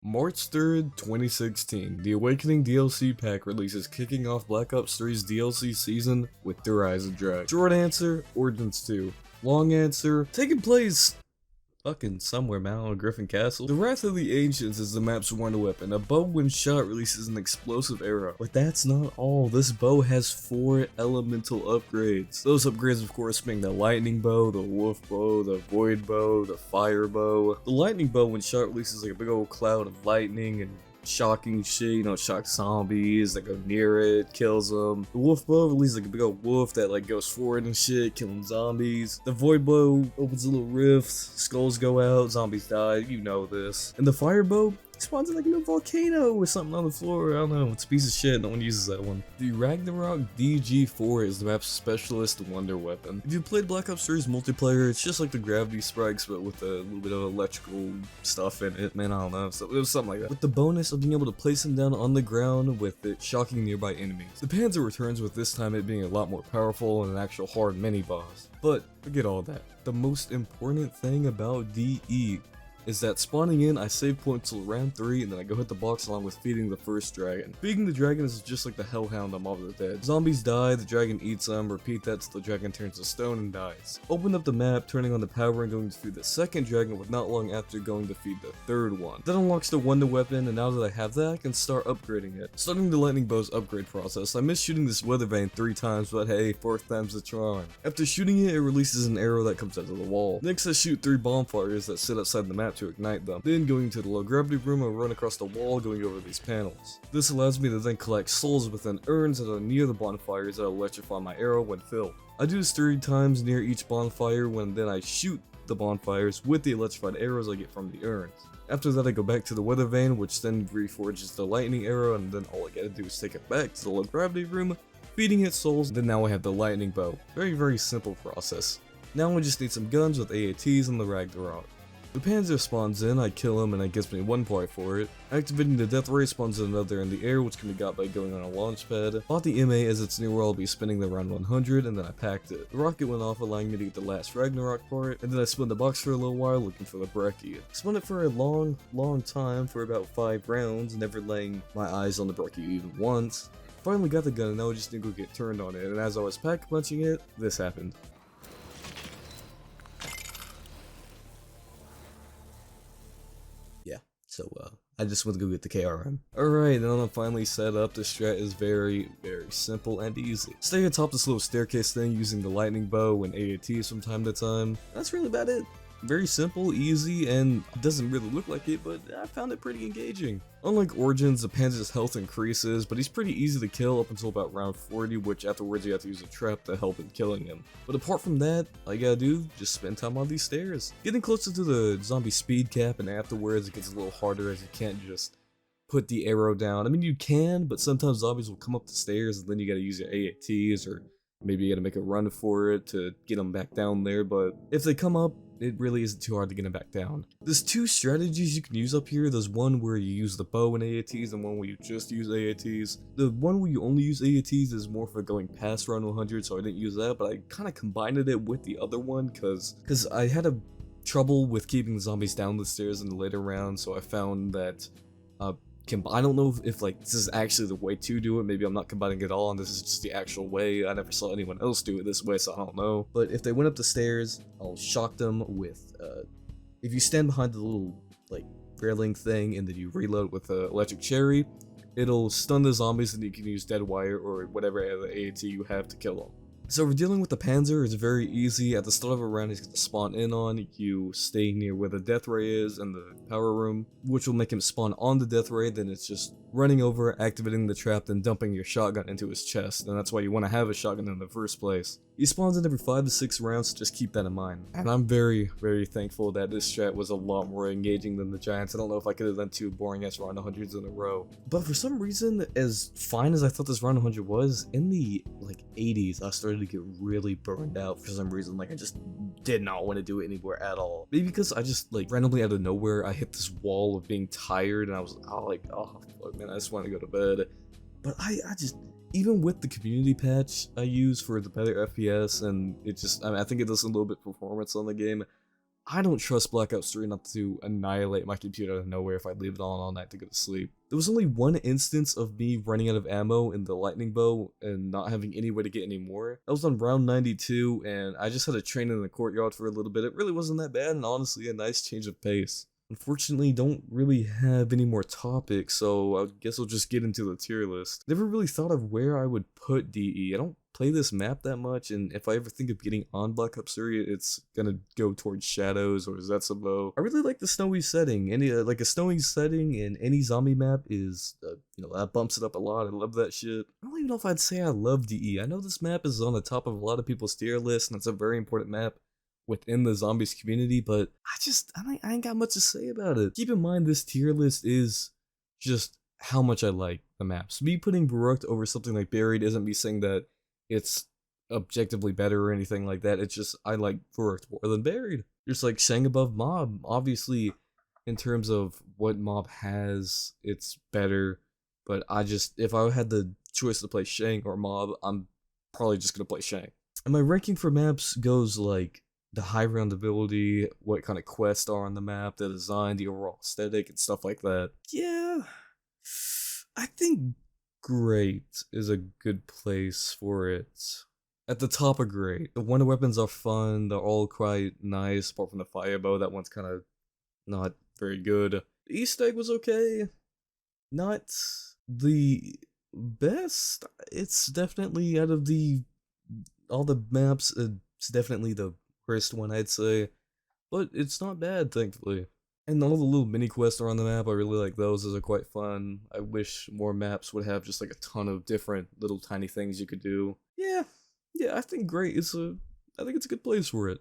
March 3rd, 2016, the Awakening DLC pack releases, kicking off Black Ops 3's DLC season with their Eisendrache. Short answer, Origins 2. Long answer, taking place fucking somewhere, man, on Griffin Castle. The Wrath of the Ancients is the map's wonder weapon. A bow when shot releases an explosive arrow. But that's not all. This bow has 4 elemental upgrades. Those upgrades, of course, being the lightning bow, the wolf bow, the void bow, the fire bow. The lightning bow when shot releases like a big old cloud of lightning and shocking shit, you know, shocks zombies that go near it, kills them. The wolf bow releases like a big old wolf that like goes forward and shit, killing zombies. The void bow opens a little rift, skulls go out, zombies die, you know this. And the fire bow spawns in like a little volcano or something on the floor, I don't know, it's a piece of shit, no one uses that one. The Ragnarok DG4 is the map's specialist wonder weapon. If you played Black Ops 3's multiplayer, it's just like the gravity spikes but with a little bit of electrical stuff in it, man, I don't know, so it was something like that. With the bonus of being able to place him down on the ground with it shocking nearby enemies. The Panzer returns with this time it being a lot more powerful and an actual hard mini-boss. But forget all that. The most important thing about DE is that spawning in, I save points till round 3 and then I go hit the box along with feeding the first dragon. Feeding the dragon is just like the Hellhound on Mob of the Dead. Zombies die, the dragon eats them, repeat that till the dragon turns to stone and dies. Open up the map, turning on the power and going to feed the second dragon with not long after going to feed the third one. That unlocks the wonder weapon, and now that I have that, I can start upgrading it. Starting the lightning bow's upgrade process, I missed shooting this weather vane 3 times, but hey, 4th time's the charm. After shooting it, it releases an arrow that comes out of the wall. Next I shoot 3 bonfires that sit outside the map to ignite them. Then going to the low gravity room, I run across the wall going over these panels. This allows me to then collect souls within urns that are near the bonfires that electrify my arrow when filled. I do this 3 times near each bonfire when then I shoot the bonfires with the electrified arrows I get from the urns. After that I go back to the weather vane, which then reforges the lightning arrow, and then all I gotta do is take it back to the low gravity room, feeding it souls, and then now I have the lightning bow. Very simple process. Now I just need some guns with AATs and the Ragnarok. The Panzer spawns in, I kill him and it gives me 1 part for it. Activating the death ray spawns another in the air, which can be got by going on a launch pad. Bought the MA as it's near where I'll be spinning the round 100, and then I packed it. The rocket went off, allowing me to get the last Ragnarok part, and then I spun the box for a little while looking for the breccia. Spun it for a long time, for about 5 rounds, never laying my eyes on the breccia even once. Finally got the gun and now I just need to go get turned on it, and as I was pack punching it, this happened. So, I just went to go get the KRM. Alright, now I'm finally set up. The strat is very simple and easy. Stay atop this little staircase thing using the lightning bow and AATs from time to time. That's really about it. Very simple, easy, and it doesn't really look like it, but I found it pretty engaging. Unlike Origins, the Panzer's health increases, but he's pretty easy to kill up until about round 40, which afterwards you have to use a trap to help in killing him. But apart from that, all you gotta do, just spend time on these stairs. Getting closer to the zombie speed cap, and afterwards it gets a little harder as you can't just put the arrow down. I mean, you can, but sometimes zombies will come up the stairs and then you gotta use your AATs, or maybe you gotta make a run for it to get them back down there, but if they come up, it really isn't too hard to get them back down. There's 2 strategies you can use up here. There's one where you use the bow and AATs, and one where you just use AATs. The one where you only use AATs is more for going past round 100, so I didn't use that, but I kind of combined it with the other one, because I had a trouble with keeping the zombies down the stairs in the later rounds, so I found that I don't know if like this is actually the way to do it. Maybe I'm not combining it all and this is just the actual way. I never saw anyone else do it this way, so I don't know. But if they went up the stairs, I'll shock them with if you stand behind the little like railing thing and then you reload with electric cherry, it'll stun the zombies and you can use dead wire or whatever other AAT you have to kill them. So for dealing with the Panzer, it's very easy. At the start of a round, he's going to spawn in on. You stay near where the death ray is in the power room, which will make him spawn on the death ray. Then it's just running over, activating the trap, then dumping your shotgun into his chest. And that's why you want to have a shotgun in the first place. He spawns in every 5 to 6 rounds, so just keep that in mind. And I'm very thankful that this strat was a lot more engaging than the Giants. I don't know if I could have done 2 boring ass round 100s in a row. But for some reason, as fine as I thought this round 100 was, in the like 80s, I started to get really burned out for some reason. Like I just did not want to do it anymore at all. Maybe because I just like randomly out of nowhere, I hit this wall of being tired and I was like, oh fuck man, I just want to go to bed. But I just, even with the community patch I use for the better FPS, and it just, I mean, I think it does a little bit performance on the game, I don't trust Black Ops 3 not to annihilate my computer out of nowhere if I leave it on all night to go to sleep. There was only one instance of me running out of ammo in the lightning bow and not having any way to get any more. That was on round 92, and I just had to train in the courtyard for a little bit. It really wasn't that bad, and honestly a nice change of pace. Unfortunately, don't really have any more topics, so I guess I'll just get into the tier list. Never really thought of where I would put DE. I don't play this map that much, and if I ever think of getting on Black Ops 3, it's gonna go towards Shadows or Zetsubo. I really like the snowy setting. Any like a snowy setting in any zombie map is, that bumps it up a lot. I love that shit. I don't even know if I'd say I love DE. I know this map is on the top of a lot of people's tier list, and it's a very important map within the zombies community, but I ain't got much to say about it. Keep in mind, this tier list is just how much I like the maps. Me putting Baruch over something like Buried isn't me saying that it's objectively better or anything like that. It's just I like Baruch more than Buried. Just like Shang above Mob. Obviously, in terms of what Mob has, it's better, but if I had the choice to play Shang or Mob, I'm probably just gonna play Shang. And my ranking for maps goes like the high round ability, what kind of quests are on the map, the design, the overall aesthetic, and stuff like that. Yeah, I think Great is a good place for it. At the top of Great, the wonder weapons are fun, they're all quite nice, apart from the firebow, that one's kind of not very good. The Easter egg was okay, not the best. It's definitely out of all the maps, it's definitely the worst one, I'd say, but it's not bad, thankfully. And all the little mini quests are on the map. I really like those. Those are quite fun. I wish more maps would have just like a ton of different little tiny things you could do. Yeah, I think Great is I think it's a good place for it.